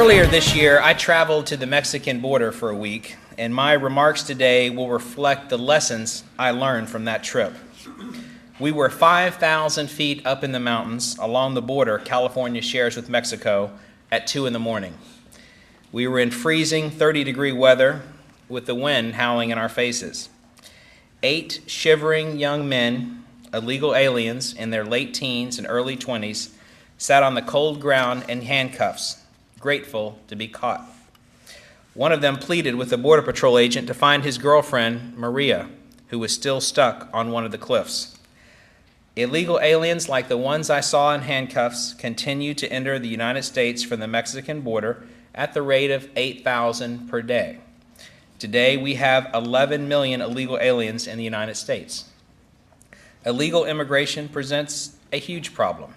Earlier this year, I traveled to the Mexican border for a week, and my remarks today will reflect the lessons I learned from that trip. We were 5,000 feet up in the mountains along the border California shares with Mexico at 2 in the morning. We were in freezing 30-degree weather with the wind howling in our faces. 8 shivering young men, illegal aliens in their late teens and early 20s, sat on the cold ground in handcuffs, grateful to be caught. One of them pleaded with the Border Patrol agent to find his girlfriend, Maria, who was still stuck on one of the cliffs. Illegal aliens like the ones I saw in handcuffs continue to enter the United States from the Mexican border at the rate of 8,000 per day. Today, we have 11 million illegal aliens in the United States. Illegal immigration presents a huge problem.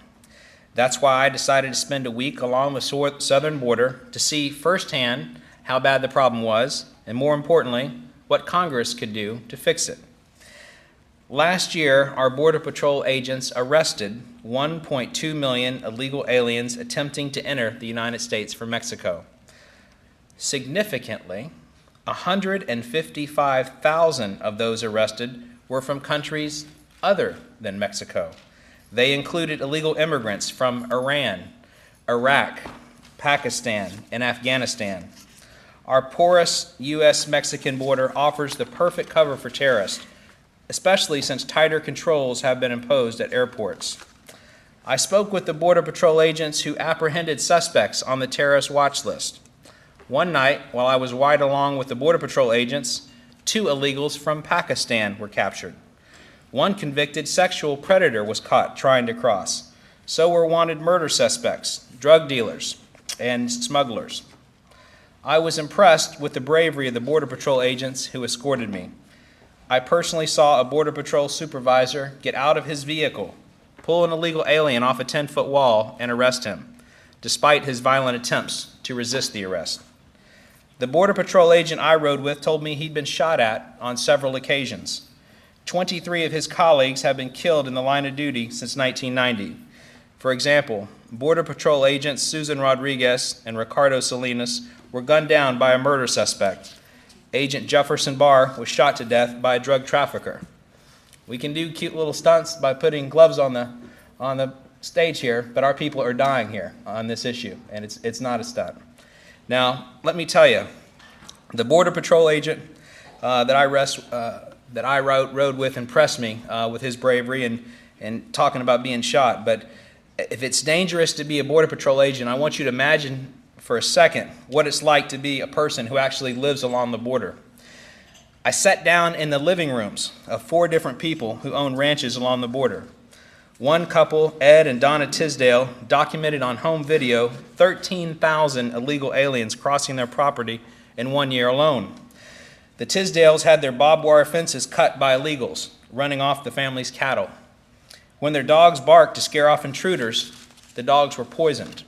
That's why I decided to spend a week along the southern border to see firsthand how bad the problem was, and more importantly, what Congress could do to fix it. Last year, our Border Patrol agents arrested 1.2 million illegal aliens attempting to enter the United States from Mexico. Significantly, 155,000 of those arrested were from countries other than Mexico. They included illegal immigrants from Iran, Iraq, Pakistan, and Afghanistan. Our porous U.S.-Mexican border offers the perfect cover for terrorists, especially since tighter controls have been imposed at airports. I spoke with the Border Patrol agents who apprehended suspects on the terrorist watch list. One night, while I was riding along with the Border Patrol agents, 2 illegals from Pakistan were captured. One convicted sexual predator was caught trying to cross. So were wanted murder suspects, drug dealers, and smugglers. I was impressed with the bravery of the Border Patrol agents who escorted me. I personally saw a Border Patrol supervisor get out of his vehicle, pull an illegal alien off a 10-foot wall, and arrest him, despite his violent attempts to resist the arrest. The Border Patrol agent I rode with told me he'd been shot at on several occasions. 23 of his colleagues have been killed in the line of duty since 1990. For example, Border Patrol agents Susan Rodriguez and Ricardo Salinas were gunned down by a murder suspect. Agent Jefferson Barr was shot to death by a drug trafficker. We can do cute little stunts by putting gloves on the stage here, but our people are dying here on this issue, and it's not a stunt. Now, let me tell you, the Border Patrol agent that I rode with impressed me with his bravery and talking about being shot. But if it's dangerous to be a Border Patrol agent, I want you to imagine for a second what it's like to be a person who actually lives along the border. I sat down in the living rooms of 4 different people who own ranches along the border. One couple, Ed and Donna Tisdale, documented on home video 13,000 illegal aliens crossing their property in 1 year alone. The Tisdales had their barbed wire fences cut by illegals, running off the family's cattle. When their dogs barked to scare off intruders, the dogs were poisoned.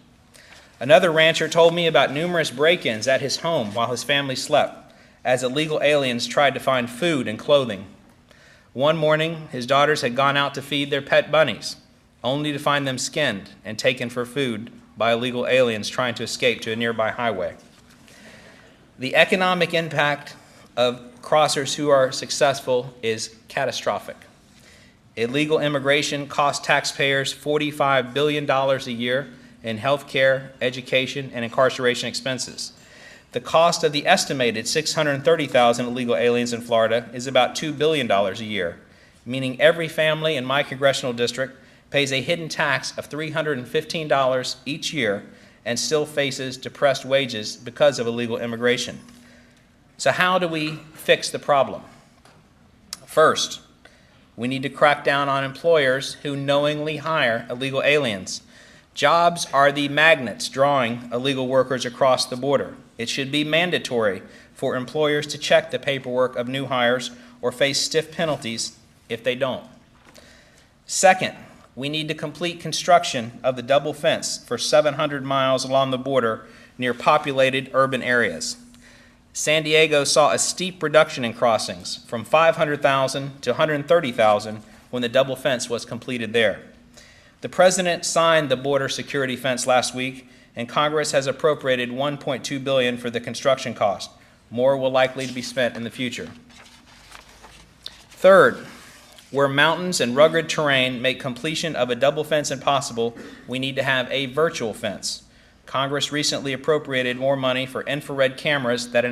Another rancher told me about numerous break-ins at his home while his family slept, as illegal aliens tried to find food and clothing. One morning, his daughters had gone out to feed their pet bunnies, only to find them skinned and taken for food by illegal aliens trying to escape to a nearby highway. The economic impact of crossers who are successful is catastrophic. Illegal immigration costs taxpayers $45 billion a year in health care, education, and incarceration expenses. The cost of the estimated 630,000 illegal aliens in Florida is about $2 billion a year, meaning every family in my congressional district pays a hidden tax of $315 each year and still faces depressed wages because of illegal immigration. So how do we fix the problem? First, we need to crack down on employers who knowingly hire illegal aliens. Jobs are the magnets drawing illegal workers across the border. It should be mandatory for employers to check the paperwork of new hires or face stiff penalties if they don't. Second, we need to complete construction of the double fence for 700 miles along the border near populated urban areas. San Diego saw a steep reduction in crossings from 500,000 to 130,000 when the double fence was completed there. The president signed the border security fence last week, and Congress has appropriated $1.2 billion for the construction cost. More will likely be spent in the future. Third, where mountains and rugged terrain make completion of a double fence impossible, we need to have a virtual fence. Congress recently appropriated more money for infrared cameras that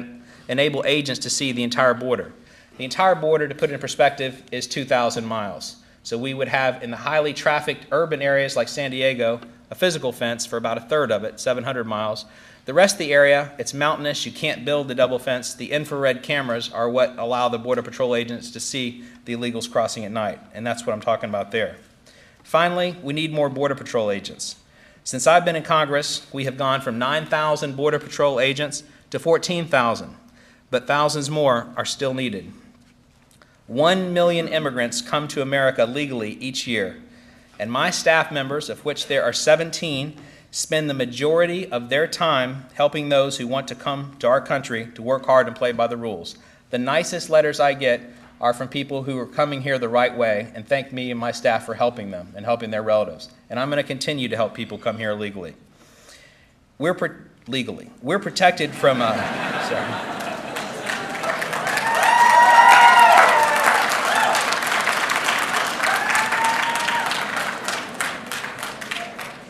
enable agents to see the entire border. The entire border, to put it in perspective, is 2,000 miles. So we would have, in the highly trafficked urban areas like San Diego, a physical fence for about a third of it, 700 miles. The rest of the area, it's mountainous. You can't build the double fence. The infrared cameras are what allow the Border Patrol agents to see the illegals crossing at night, and that's what I'm talking about there. Finally, we need more Border Patrol agents. Since I've been in Congress, we have gone from 9,000 Border Patrol agents to 14,000, but thousands more are still needed. 1 million immigrants come to America legally each year, and my staff members, of which there are 17, spend the majority of their time helping those who want to come to our country to work hard and play by the rules. The nicest letters I get are from people who are coming here the right way and thank me and my staff for helping them and helping their relatives. And I'm going to continue to help people come here legally. We're protected from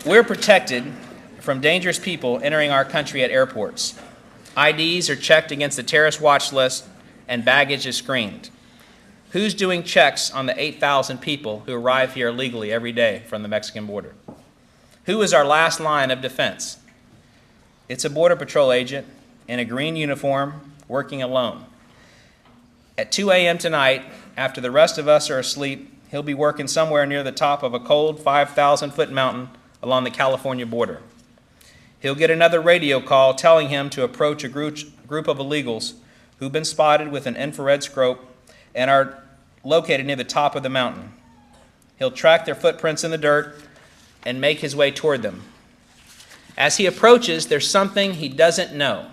We're protected from dangerous people entering our country at airports. IDs are checked against the terrorist watch list and baggage is screened. Who's doing checks on the 8,000 people who arrive here illegally every day from the Mexican border? Who is our last line of defense? It's a Border Patrol agent in a green uniform working alone. At 2 a.m. tonight, after the rest of us are asleep, he'll be working somewhere near the top of a cold 5,000-foot mountain along the California border. He'll get another radio call telling him to approach a group of illegals who've been spotted with an infrared scope and are located near the top of the mountain. He'll track their footprints in the dirt and make his way toward them. As he approaches, there's something he doesn't know.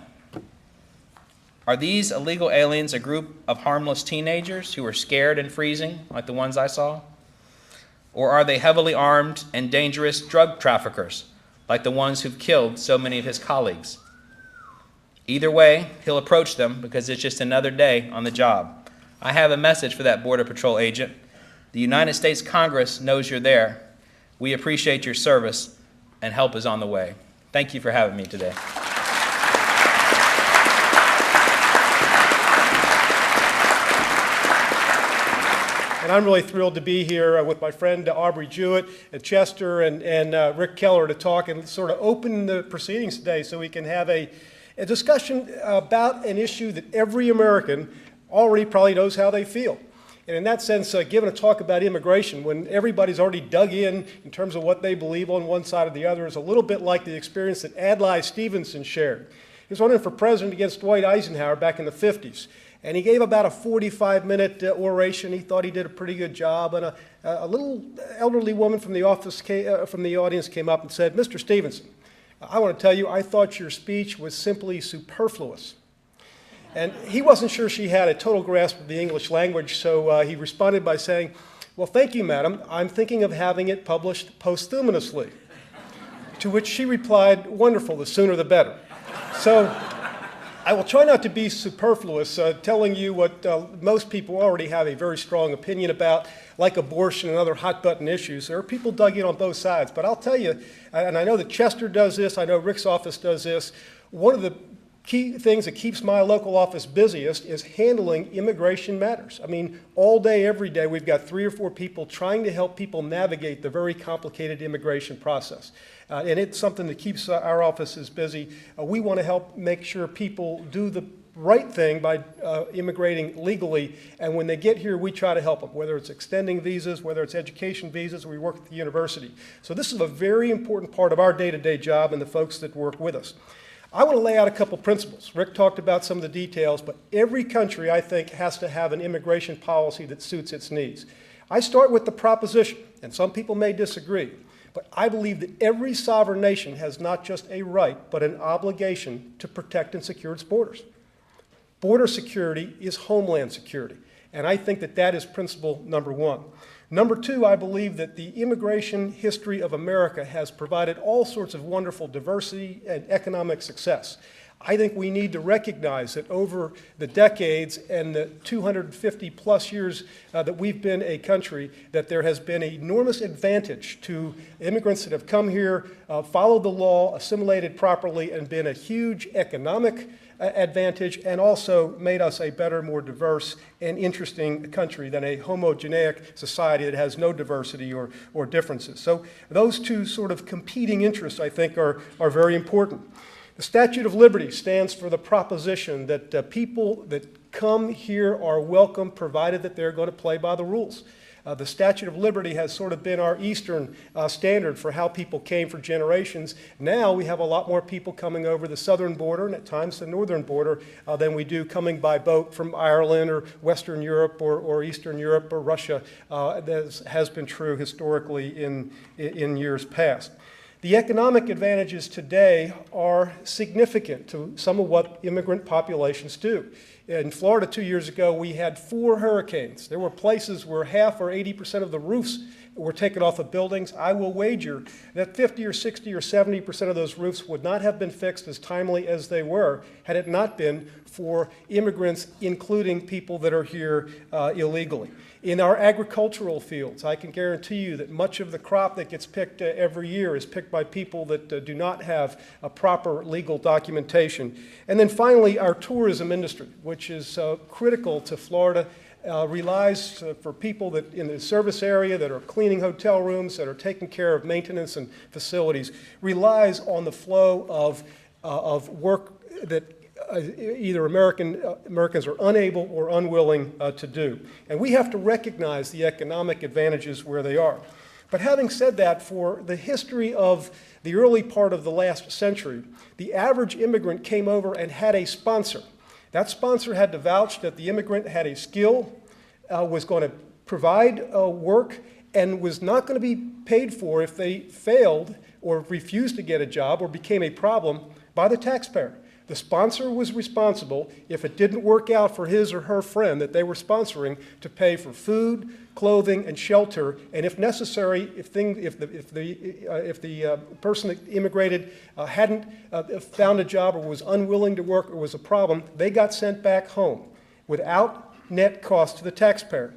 Are these illegal aliens a group of harmless teenagers who are scared and freezing, like the ones I saw? Or are they heavily armed and dangerous drug traffickers, like the ones who've killed so many of his colleagues? Either way, he'll approach them because it's just another day on the job. I have a message for that Border Patrol agent. The United States Congress knows you're there. We appreciate your service, and help is on the way. Thank you for having me today. And I'm really thrilled to be here with my friend Aubrey Jewett and Chester and Ric Keller to talk and sort of open the proceedings today so we can have a discussion about an issue that every American already probably knows how they feel. And in that sense, giving a talk about immigration when everybody's already dug in terms of what they believe on one side or the other is a little bit like the experience that Adlai Stevenson shared. He was running for president against Dwight Eisenhower back in the 50s. And he gave about a 45-minute oration. He thought he did a pretty good job. And a little elderly woman from the audience came up and said, "Mr. Stevenson, I want to tell you, I thought your speech was simply superfluous." And he wasn't sure she had a total grasp of the English language, so he responded by saying, "Well, thank you, madam. I'm thinking of having it published posthumously." To which she replied, "Wonderful, the sooner the better." So I will try not to be superfluous, telling you what most people already have a very strong opinion about, like abortion and other hot-button issues. There are people dug in on both sides. But I'll tell you, and I know that Chester does this, I know Ric's office does this, one of the key things that keeps my local office busiest is handling immigration matters. I mean, all day, every day, we've got 3 or 4 people trying to help people navigate the very complicated immigration process. And it's something that keeps our offices busy. We want to help make sure people do the right thing by immigrating legally, and when they get here, we try to help them, whether it's extending visas, whether it's education visas, or we work at the university. So this is a very important part of our day-to-day job and the folks that work with us. I want to lay out a couple principles. Ric talked about some of the details, but every country, I think, has to have an immigration policy that suits its needs. I start with the proposition, and some people may disagree, but I believe that every sovereign nation has not just a right, but an obligation to protect and secure its borders. Border security is homeland security, and I think that that is principle number one. Number two, I believe that the immigration history of America has provided all sorts of wonderful diversity and economic success. I think we need to recognize that over the decades and the 250 plus years that we've been a country, that there has been an enormous advantage to immigrants that have come here, followed the law, assimilated properly, and been a huge economic advantage, and also made us a better, more diverse and interesting country than a homogeneic society that has no diversity or differences. So those two sort of competing interests, I think, are very important. The Statute of Liberty stands for the proposition that people that come here are welcome, provided that they're going to play by the rules. The Statute of Liberty has sort of been our Eastern standard for how people came for generations. Now we have a lot more people coming over the southern border and at times the northern border than we do coming by boat from Ireland or Western Europe or Eastern Europe or Russia. That has been true historically in years past. The economic advantages today are significant to some of what immigrant populations do. In Florida 2 years ago, we had 4 hurricanes. There were places where half or 80% of the roofs were taken off of buildings. I will wager that 50 or 60 or 70% of those roofs would not have been fixed as timely as they were had it not been for immigrants, including people that are here illegally. In our agricultural fields, I can guarantee you that much of the crop that gets picked every year is picked by people that do not have a proper legal documentation. And then finally, our tourism industry, which is critical to Florida, relies for people that in the service area that are cleaning hotel rooms, that are taking care of maintenance and facilities, relies on the flow of work that either Americans are unable or unwilling to do. And we have to recognize the economic advantages where they are. But having said that, for the history of the early part of the last century, the average immigrant came over and had a sponsor. That sponsor had to vouch that the immigrant had a skill, was going to provide work, and was not going to be paid for if they failed or refused to get a job or became a problem by the taxpayer. The sponsor was responsible, if it didn't work out for his or her friend that they were sponsoring, to pay for food, clothing, and shelter, and if necessary, if the person that immigrated hadn't found a job or was unwilling to work or was a problem, they got sent back home without net cost to the taxpayer.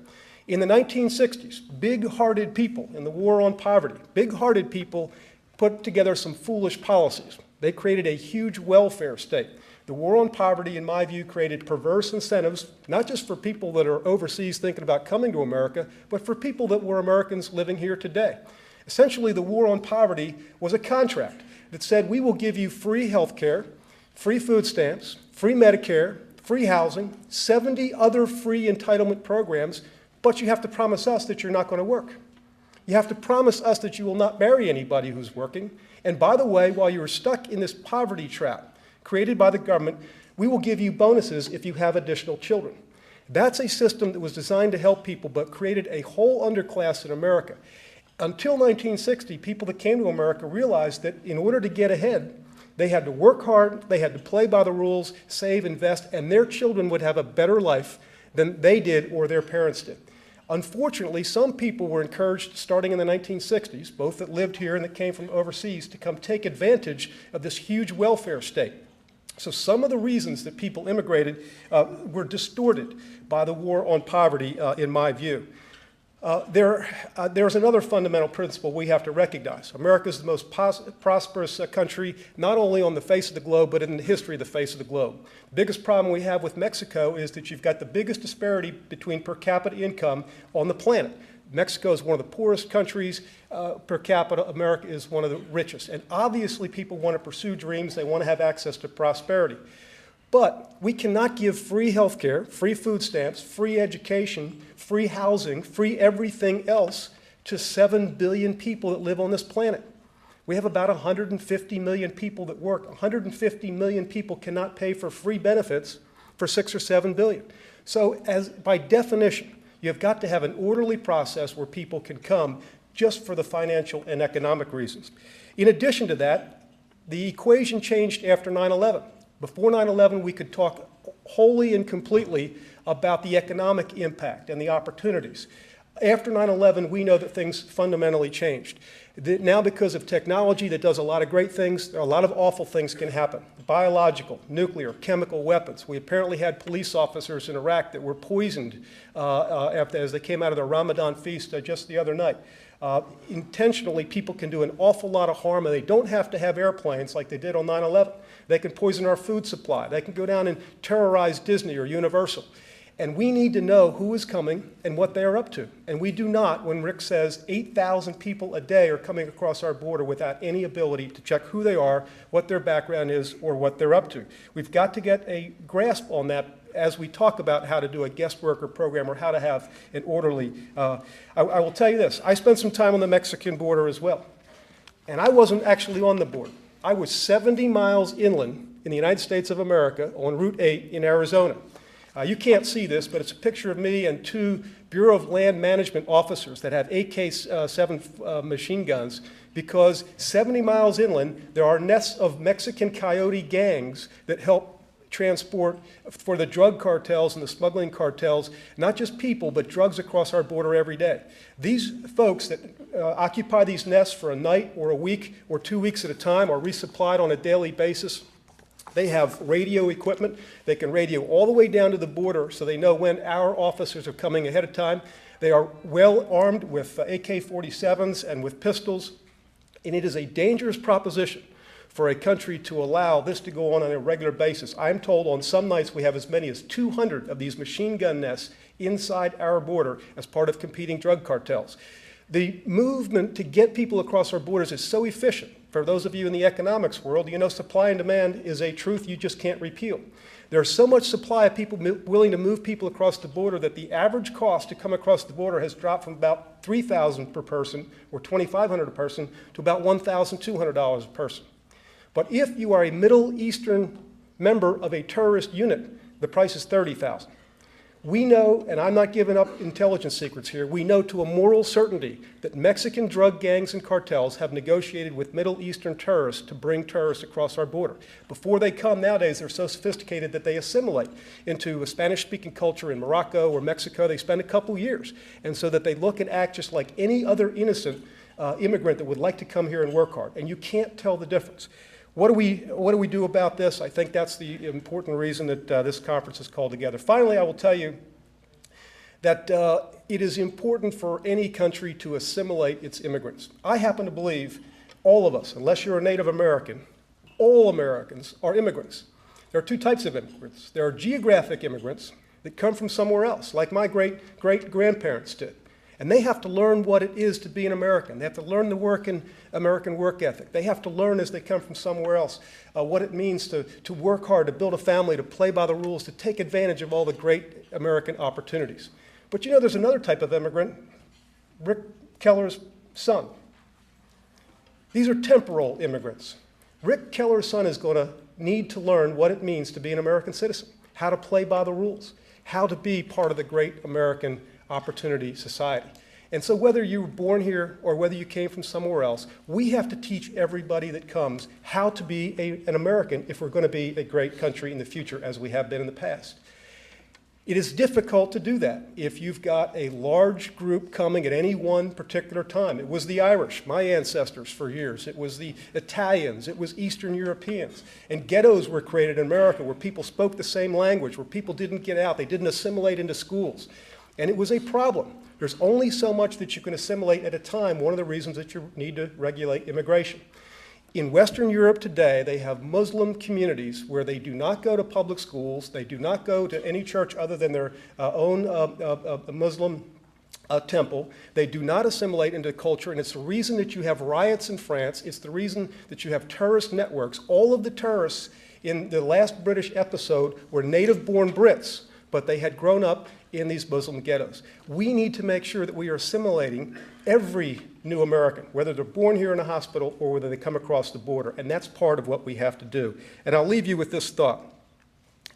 In the 1960s, big-hearted people in the war on poverty, big-hearted people put together some foolish policies. They created a huge welfare state. The war on poverty, in my view, created perverse incentives, not just for people that are overseas thinking about coming to America, but for people that were Americans living here today. Essentially, the war on poverty was a contract that said, we will give you free health care, free food stamps, free Medicare, free housing, 70 other free entitlement programs, but you have to promise us that you're not going to work. You have to promise us that you will not marry anybody who's working. And by the way, while you're stuck in this poverty trap created by the government, we will give you bonuses if you have additional children. That's a system that was designed to help people, but created a whole underclass in America. Until 1960, people that came to America realized that in order to get ahead, they had to work hard, they had to play by the rules, save, invest, and their children would have a better life than they did or their parents did. Unfortunately, some people were encouraged, starting in the 1960s, both that lived here and that came from overseas, to come take advantage of this huge welfare state. So some of the reasons that people immigrated were distorted by the war on poverty, in my view. There's another fundamental principle we have to recognize. America is the most prosperous country, not only on the face of the globe, but in the history of the face of the globe. The biggest problem we have with Mexico is that you've got the biggest disparity between per capita income on the planet. Mexico is one of the poorest countries per capita. America is one of the richest. And obviously people want to pursue dreams. They want to have access to prosperity. But we cannot give free health care, free food stamps, free education, free housing, free everything else to 7 billion people that live on this planet. We have about 150 million people that work. 150 million people cannot pay for free benefits for 6 or 7 billion. So by definition, you've got to have an orderly process where people can come just for the financial and economic reasons. In addition to that, the equation changed after 9/11. Before 9/11, we could talk wholly and completely about the economic impact and the opportunities. After 9/11, we know that things fundamentally changed. Now, because of technology that does a lot of great things, a lot of awful things can happen. Biological, nuclear, chemical weapons. We apparently had police officers in Iraq that were poisoned as they came out of their Ramadan feast just the other night. Intentionally, people can do an awful lot of harm, and they don't have to have airplanes like they did on 9/11. They can poison our food supply. They can go down and terrorize Disney or Universal. And we need to know who is coming and what they are up to. And we do not when Rick says 8,000 people a day are coming across our border without any ability to check who they are, what their background is, or what they're up to. We've got to get a grasp on that as we talk about how to do a guest worker program or how to have an orderly. I will tell you this. I spent some time on the Mexican border as well. And I wasn't actually on the border. I was 70 miles inland in the United States of America on Route 8 in Arizona. You can't see this, but it's a picture of me and two Bureau of Land Management officers that have AK-7 machine guns, because 70 miles inland, there are nests of Mexican coyote gangs that help transport for the drug cartels and the smuggling cartels, not just people, but drugs across our border every day. These folks that occupy these nests for a night or a week or 2 weeks at a time are resupplied on a daily basis. They have radio equipment. They can radio all the way down to the border so they know when our officers are coming ahead of time. They are well armed with AK-47s and with pistols. And it is a dangerous proposition for a country to allow this to go on a regular basis. I'm told on some nights we have as many as 200 of these machine gun nests inside our border as part of competing drug cartels. The movement to get people across our borders is so efficient. For those of you in the economics world, you know supply and demand is a truth you just can't repeal. There's so much supply of people willing to move people across the border that the average cost to come across the border has dropped from about $3,000 per person or $2,500 a person to about $1,200 a person. But if you are a Middle Eastern member of a terrorist unit, the price is $30,000. We know, and I'm not giving up intelligence secrets here, we know to a moral certainty that Mexican drug gangs and cartels have negotiated with Middle Eastern terrorists to bring terrorists across our border. Before they come nowadays, they're so sophisticated that they assimilate into a Spanish-speaking culture in Morocco or Mexico. They spend a couple years, and so that they look and act just like any other innocent immigrant that would like to come here and work hard, and you can't tell the difference. What do we do about this? I think that's the important reason that this conference is called together. Finally, I will tell you that it is important for any country to assimilate its immigrants. I happen to believe all of us, unless you're a Native American, all Americans are immigrants. There are two types of immigrants. There are geographic immigrants that come from somewhere else, like my great-grandparents did. And they have to learn what it is to be an American. They have to learn the American work ethic. They have to learn as they come from somewhere else what it means to work hard, to build a family, to play by the rules, to take advantage of all the great American opportunities. But you know, there's another type of immigrant, Ric Keller's son. These are temporal immigrants. Ric Keller's son is going to need to learn what it means to be an American citizen, how to play by the rules, how to be part of the great American opportunity society. And so whether you were born here or whether you came from somewhere else, we have to teach everybody that comes how to be an American if we're going to be a great country in the future as we have been in the past. It is difficult to do that if you've got a large group coming at any one particular time. It was the Irish, my ancestors for years. It was the Italians. It was Eastern Europeans. And ghettos were created in America where people spoke the same language, where people didn't get out. They didn't assimilate into schools. And it was a problem. There's only so much that you can assimilate at a time, one of the reasons that you need to regulate immigration. In Western Europe today, they have Muslim communities where they do not go to public schools, they do not go to any church other than their own Muslim temple. They do not assimilate into culture, and it's the reason that you have riots in France. It's the reason that you have terrorist networks. All of the terrorists in the last British episode were native-born Brits, but they had grown up in these Muslim ghettos. We need to make sure that we are assimilating every new American, whether they're born here in a hospital or whether they come across the border, and that's part of what we have to do. And I'll leave you with this thought.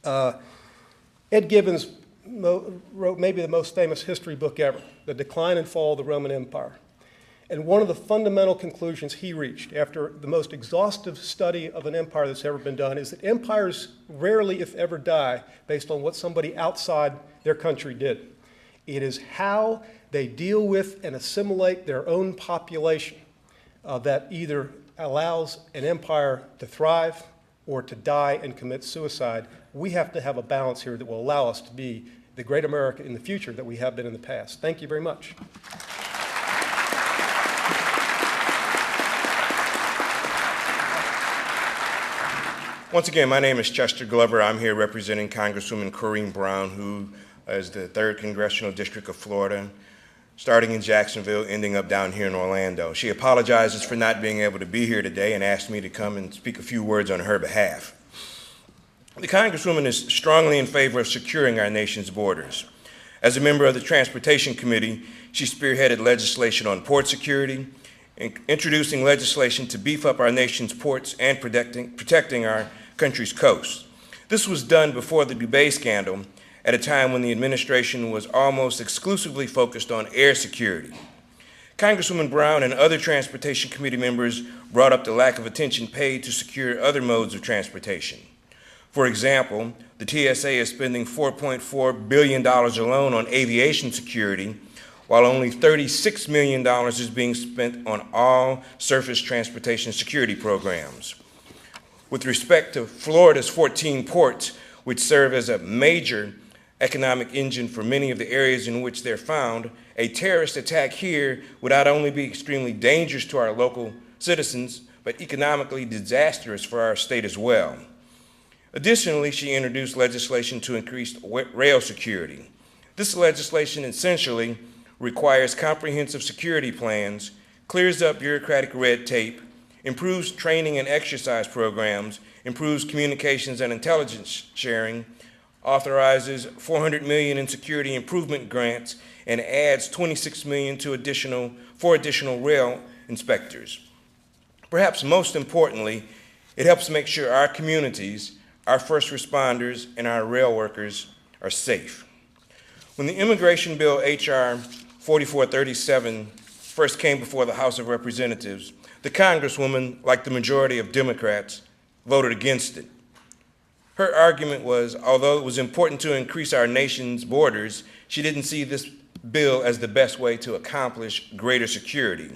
Ed Gibbons wrote maybe the most famous history book ever, The Decline and Fall of the Roman Empire. And one of the fundamental conclusions he reached after the most exhaustive study of an empire that's ever been done is that empires rarely, if ever, die based on what somebody outside their country did. It is how they deal with and assimilate their own population that either allows an empire to thrive or to die and commit suicide. We have to have a balance here that will allow us to be the great America in the future that we have been in the past. Thank you very much. Once again, my name is Chester Glover. I'm here representing Congresswoman Corrine Brown, who is the 3rd Congressional District of Florida, starting in Jacksonville, ending up down here in Orlando. She apologizes for not being able to be here today and asked me to come and speak a few words on her behalf. The Congresswoman is strongly in favor of securing our nation's borders. As a member of the Transportation Committee, she spearheaded legislation on port security, introducing legislation to beef up our nation's ports and protecting our country's coast. This was done before the Dubé scandal, at a time when the administration was almost exclusively focused on air security. Congresswoman Brown and other Transportation Committee members brought up the lack of attention paid to secure other modes of transportation. For example, the TSA is spending $4.4 billion alone on aviation security, while only $36 million is being spent on all surface transportation security programs. With respect to Florida's 14 ports, which serve as a major economic engine for many of the areas in which they're found, a terrorist attack here would not only be extremely dangerous to our local citizens, but economically disastrous for our state as well. Additionally, she introduced legislation to increase rail security. This legislation essentially requires comprehensive security plans, clears up bureaucratic red tape, improves training and exercise programs, improves communications and intelligence sharing, authorizes $400 million in security improvement grants, and adds $26 million for additional rail inspectors. Perhaps most importantly, it helps make sure our communities, our first responders, and our rail workers are safe. When the immigration bill, H.R. 4437, first came before the House of Representatives, the Congresswoman, like the majority of Democrats, voted against it. Her argument was, although it was important to increase our nation's borders, she didn't see this bill as the best way to accomplish greater security.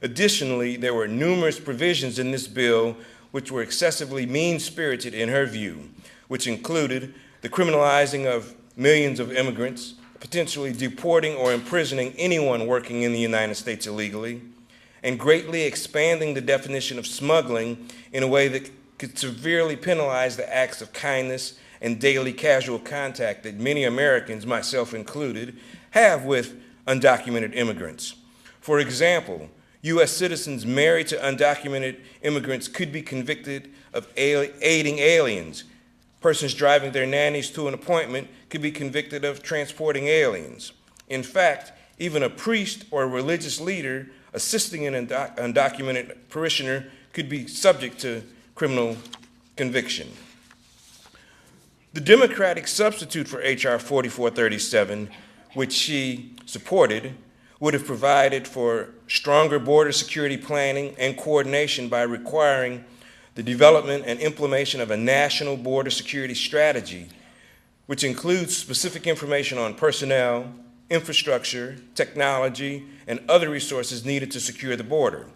Additionally, there were numerous provisions in this bill which were excessively mean-spirited in her view, which included the criminalizing of millions of immigrants, potentially deporting or imprisoning anyone working in the United States illegally, and greatly expanding the definition of smuggling in a way that could severely penalize the acts of kindness and daily casual contact that many Americans, myself included, have with undocumented immigrants. For example, U.S. citizens married to undocumented immigrants could be convicted of aiding aliens. Persons driving their nannies to an appointment could be convicted of transporting aliens. In fact, even a priest or a religious leader assisting an undocumented parishioner could be subject to criminal conviction. The Democratic substitute for H.R. 4437, which she supported, would have provided for stronger border security planning and coordination by requiring the development and implementation of a national border security strategy, which includes specific information on personnel, infrastructure, technology, and other resources needed to secure the border,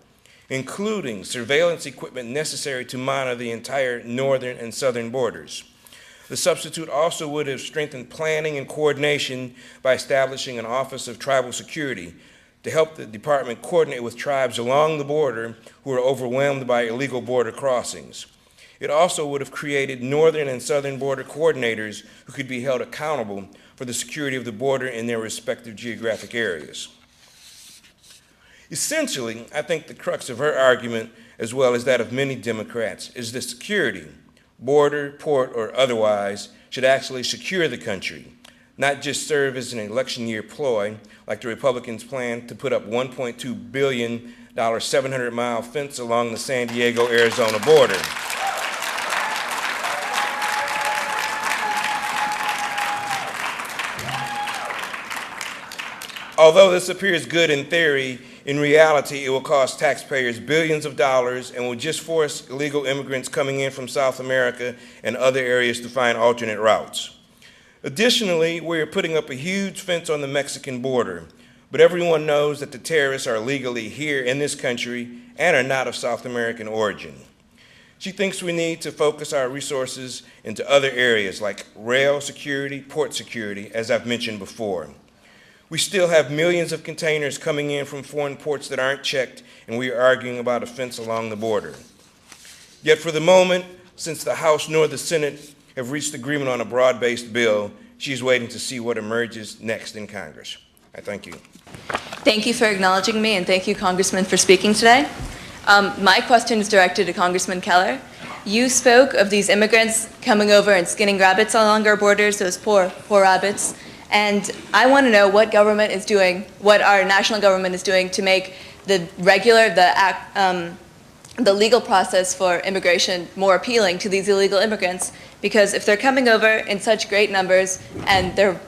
including surveillance equipment necessary to monitor the entire northern and southern borders. The substitute also would have strengthened planning and coordination by establishing an Office of Tribal Security to help the department coordinate with tribes along the border who are overwhelmed by illegal border crossings. It also would have created northern and southern border coordinators who could be held accountable for the security of the border in their respective geographic areas. Essentially, I think the crux of her argument, as well as that of many Democrats, is that security, border, port, or otherwise, should actually secure the country, not just serve as an election year ploy, like the Republicans plan to put up $1.2 billion 700-mile fence along the San Diego-Arizona border. Although this appears good in theory, in reality, it will cost taxpayers billions of dollars and will just force illegal immigrants coming in from South America and other areas to find alternate routes. Additionally, we are putting up a huge fence on the Mexican border, but everyone knows that the terrorists are legally here in this country and are not of South American origin. She thinks we need to focus our resources into other areas like rail security, port security, as I've mentioned before. We still have millions of containers coming in from foreign ports that aren't checked, and we are arguing about a fence along the border. Yet for the moment, since the House nor the Senate have reached agreement on a broad-based bill, she's waiting to see what emerges next in Congress. I thank you. Thank you for acknowledging me, and thank you, Congressman, for speaking today. My question is directed to Congressman Keller. You spoke of these immigrants coming over and skinning rabbits along our borders, those poor rabbits. And I want to know what government is doing, what our national government is doing to make the legal process for immigration more appealing to these illegal immigrants. Because if they're coming over in such great numbers and they're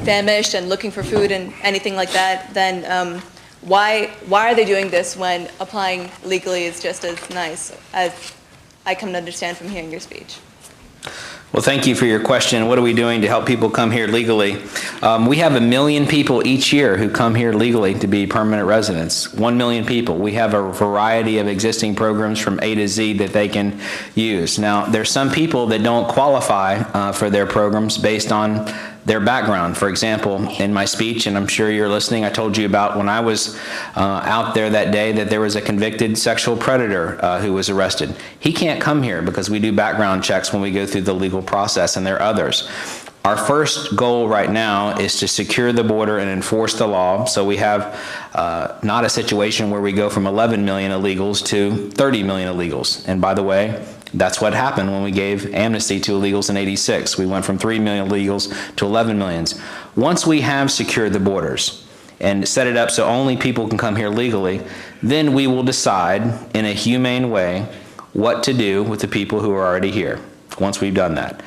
famished and looking for food and anything like that, then why are they doing this when applying legally is just as nice as I come to understand from hearing your speech? Well, thank you for your question. What are we doing to help people come here legally? We have 1 million people each year who come here legally to be permanent residents. 1 million people. We have a variety of existing programs from A to Z that they can use. Now, there's some people that don't qualify for their programs based on their background. For example, in my speech, and I'm sure you're listening, I told you about when I was out there that day that there was a convicted sexual predator who was arrested. He can't come here because we do background checks when we go through the legal process, and there are others. Our first goal right now is to secure the border and enforce the law, so we have not a situation where we go from 11 million illegals to 30 million illegals. And by the way, that's what happened when we gave amnesty to illegals in '86. We went from 3 million illegals to 11 millions. Once we have secured the borders and set it up so only people can come here legally, then we will decide in a humane way what to do with the people who are already here once we've done that.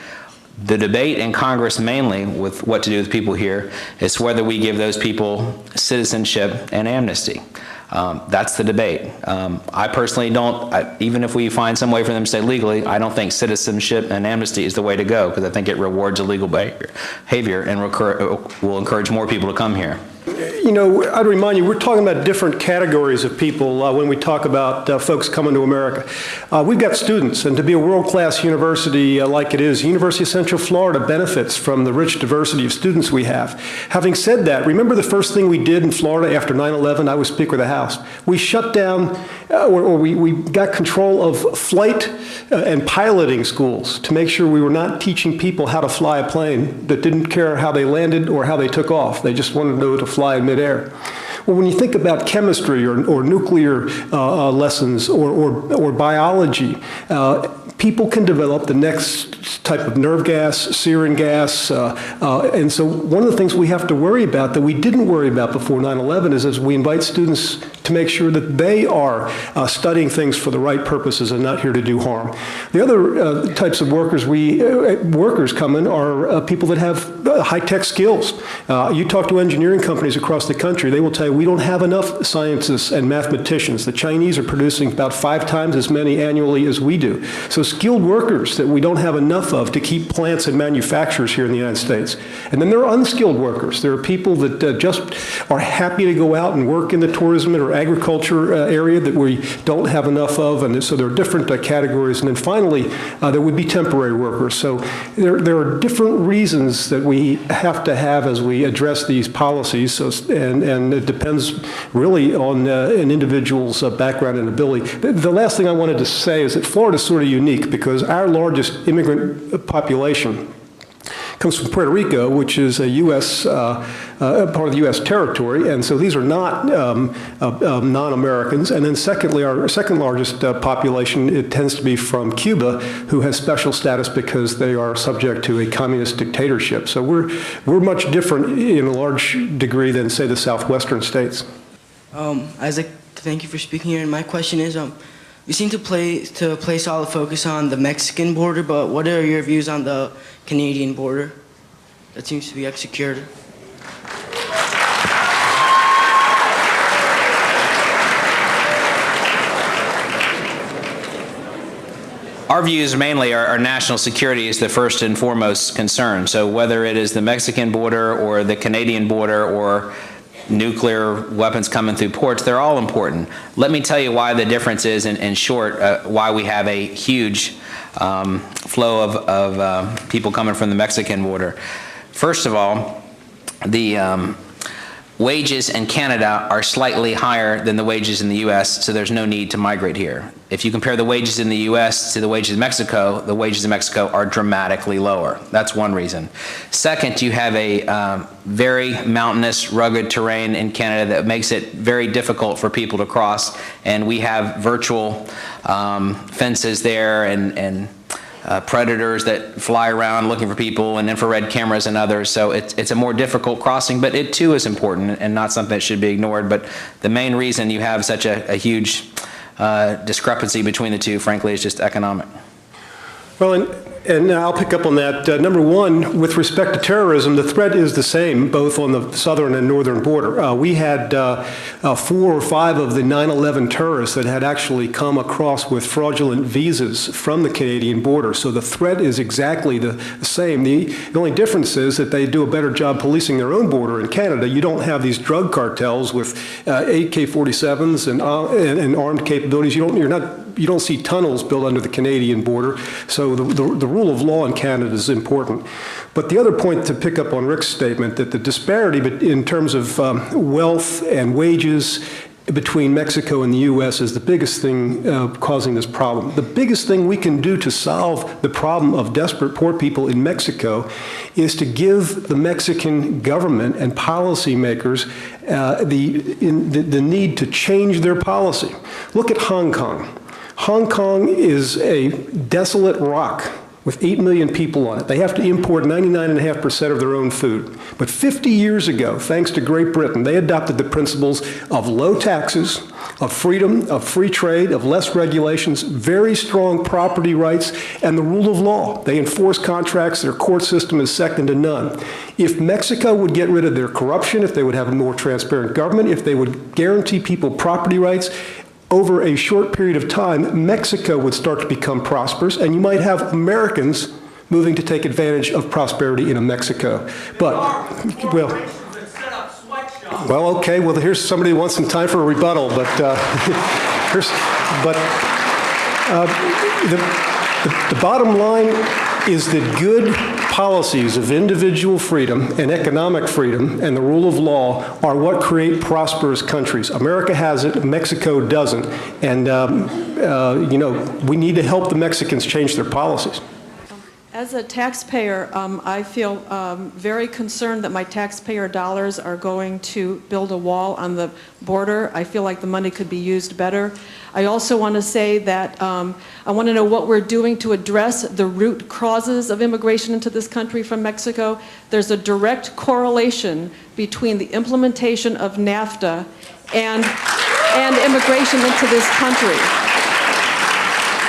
The debate in Congress mainly with what to do with people here is whether we give those people citizenship and amnesty. That's the debate. I personally don't, even if we find some way for them to stay legally, I don't think citizenship and amnesty is the way to go, because I think it rewards illegal behavior and will encourage more people to come here. You know, I'd remind you, we're talking about different categories of people when we talk about folks coming to America. We've got students, and to be a world-class university like it is, University of Central Florida benefits from the rich diversity of students we have. Having said that, remember the first thing we did in Florida after 9/11? I was Speaker of the House. We shut down, we got control of flight and piloting schools to make sure we were not teaching people how to fly a plane that didn't care how they landed or how they took off. They just wanted to know to fly in midair. Well, when you think about chemistry or nuclear lessons or biology, people can develop the next type of nerve gas, sarin gas, and so one of the things we have to worry about that we didn't worry about before 9/11 is as we invite students to make sure that they are studying things for the right purposes and not here to do harm. The other types of workers workers come in are people that have high-tech skills. You talk to engineering companies across the country, they will tell you we don't have enough scientists and mathematicians. The Chinese are producing about 5 times as many annually as we do. So skilled workers that we don't have enough of to keep plants and manufacturers here in the United States. And then there are unskilled workers. There are people that just are happy to go out and work in the tourism or agriculture area that we don't have enough of, and so there are different categories. And then finally, there would be temporary workers. So there are different reasons that we have to have as we address these policies, and it depends really on an individual's background and ability. The last thing I wanted to say is that Florida is sort of unique because our largest immigrant population comes from Puerto Rico, which is a U.S. Part of the U.S. territory, and so these are not non-Americans. And then secondly, our second largest population, it tends to be from Cuba, who has special status because they are subject to a communist dictatorship. So we're much different in a large degree than, say, the southwestern states. Isaac, thank you for speaking here. And my question is, you seem to place all the focus on the Mexican border, but what are your views on the Canadian border that seems to be secured? Our views mainly are national security is the first and foremost concern. So whether it is the Mexican border or the Canadian border or nuclear weapons coming through ports, they're all important. Let me tell you why the difference is, in short, why we have a huge flow of people coming from the Mexican border. First of all, the wages in Canada are slightly higher than the wages in the U.S., so there's no need to migrate here. If you compare the wages in the U.S. to the wages in Mexico, the wages in Mexico are dramatically lower. That's one reason. Second, you have a very mountainous, rugged terrain in Canada that makes it very difficult for people to cross, and we have virtual fences there and predators that fly around looking for people, and infrared cameras and others. So it's a more difficult crossing, but it too is important and not something that should be ignored. But the main reason you have such a huge discrepancy between the two, frankly, is just economic. Well, and I'll pick up on that. Number one, with respect to terrorism, the threat is the same, both on the southern and northern border. We had 4 or 5 of the 9/11 terrorists that had actually come across with fraudulent visas from the Canadian border. So the threat is exactly the same. The only difference is that they do a better job policing their own border in Canada. You don't have these drug cartels with AK-47s and armed capabilities. You don't see tunnels built under the Canadian border, so the rule of law in Canada is important. But the other point to pick up on Ric's statement, that the disparity in terms of wealth and wages between Mexico and the U.S. is the biggest thing causing this problem. The biggest thing we can do to solve the problem of desperate poor people in Mexico is to give the Mexican government and policymakers the need to change their policy. Look at Hong Kong. Hong Kong is a desolate rock with 8 million people on it. They have to import 99.5% of their own food. But 50 years ago, thanks to Great Britain, they adopted the principles of low taxes, of freedom, of free trade, of less regulations, very strong property rights, and the rule of law. They enforce contracts. Their court system is second to none. If Mexico would get rid of their corruption, if they would have a more transparent government, if they would guarantee people property rights, over a short period of time, Mexico would start to become prosperous, and you might have Americans moving to take advantage of prosperity in Mexico. But, well, okay, well, here's somebody who wants some time for a rebuttal, but the bottom line is that good policies of individual freedom and economic freedom and the rule of law are what create prosperous countries. America has it, Mexico doesn't. And, we need to help the Mexicans change their policies. As a taxpayer, I feel very concerned that my taxpayer dollars are going to build a wall on the border. I feel like the money could be used better. I also want to say that I want to know what we're doing to address the root causes of immigration into this country from Mexico. There's a direct correlation between the implementation of NAFTA and immigration into this country.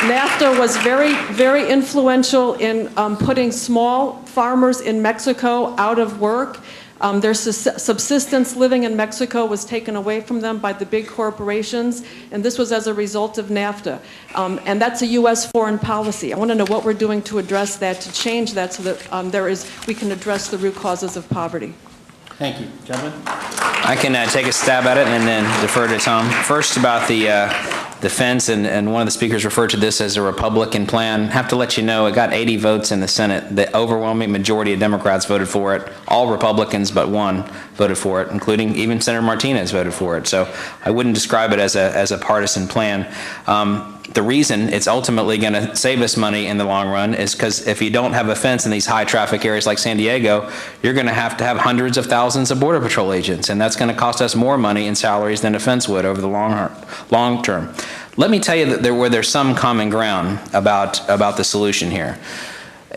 NAFTA was very, very influential in putting small farmers in Mexico out of work. Their subsistence living in Mexico was taken away from them by the big corporations, and this was as a result of NAFTA. And that's a U.S. foreign policy. I want to know what we're doing to address that, to change that, so that we can address the root causes of poverty. Thank you. Gentlemen? I can take a stab at it and then defer to Tom. First, about the fence, and one of the speakers referred to this as a Republican plan. I have to let you know it got 80 votes in the Senate. The overwhelming majority of Democrats voted for it. All Republicans but one voted for it, including even Senator Martinez voted for it. So I wouldn't describe it as a partisan plan. The reason it's ultimately going to save us money in the long run is because if you don't have a fence in these high traffic areas like San Diego, you're going to have hundreds of thousands of Border Patrol agents, and that's going to cost us more money in salaries than a fence would over the long term. Let me tell you that where there's some common ground about the solution here.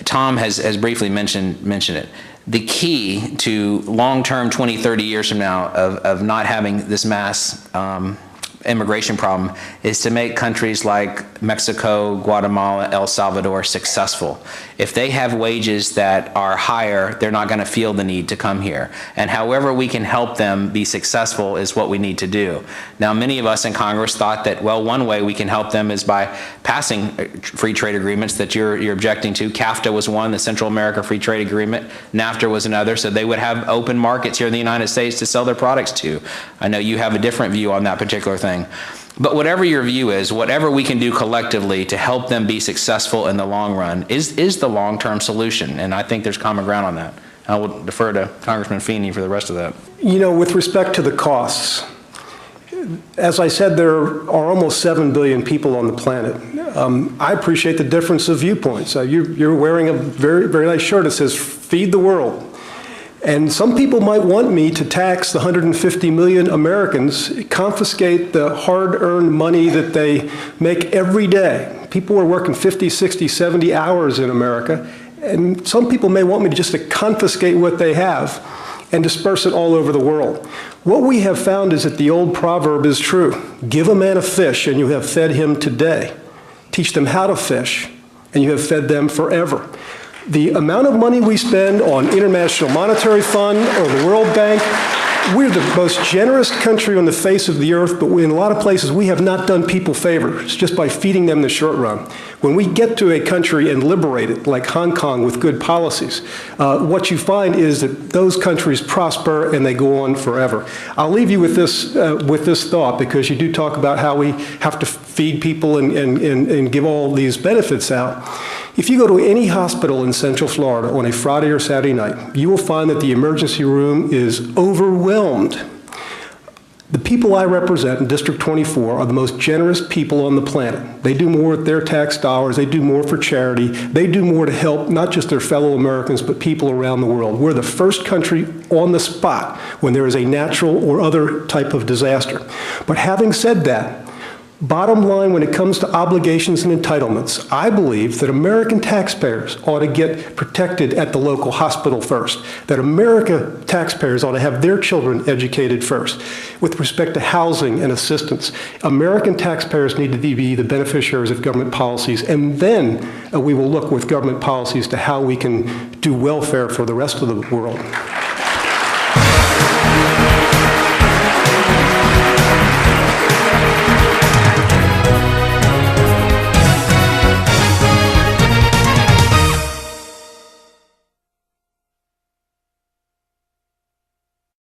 Tom has briefly mentioned it. The key to long-term 20, 30 years from now of not having this mass immigration problem is to make countries like Mexico, Guatemala, El Salvador successful. If they have wages that are higher, they're not going to feel the need to come here. And however we can help them be successful is what we need to do. Now, many of us in Congress thought that, well, one way we can help them is by passing free trade agreements that you're objecting to. CAFTA was one, the Central America Free Trade Agreement. NAFTA was another, so they would have open markets here in the United States to sell their products to. I know you have a different view on that particular thing. But whatever your view is, whatever we can do collectively to help them be successful in the long run is the long-term solution, and I think there's common ground on that. I will defer to Congressman Feeney for the rest of that. You know, with respect to the costs, as I said, there are almost 7 billion people on the planet. I appreciate the difference of viewpoints. You're wearing a very, very nice shirt that says, "Feed the world." And some people might want me to tax the 150 million Americans, confiscate the hard-earned money that they make every day. People are working 50, 60, 70 hours in America, and some people may want me just to confiscate what they have and disperse it all over the world. What we have found is that the old proverb is true. Give a man a fish, and you have fed him today. Teach them how to fish, and you have fed them forever. The amount of money we spend on International Monetary Fund or the World Bank, we're the most generous country on the face of the earth, but in a lot of places we have not done people favors just by feeding them the short run. When we get to a country and liberate it, like Hong Kong with good policies, what you find is that those countries prosper and they go on forever. I'll leave you with this thought, because you do talk about how we have to feed people and give all these benefits out. If you go to any hospital in Central Florida on a Friday or Saturday night, you will find that the emergency room is overwhelmed. The people I represent in District 24 are the most generous people on the planet. They do more with their tax dollars, they do more for charity, they do more to help not just their fellow Americans, but people around the world. We're the first country on the spot when there is a natural or other type of disaster. But having said that, bottom line, when it comes to obligations and entitlements, I believe that American taxpayers ought to get protected at the local hospital first, that American taxpayers ought to have their children educated first. With respect to housing and assistance, American taxpayers need to be the beneficiaries of government policies, and then we will look with government policies to how we can do welfare for the rest of the world.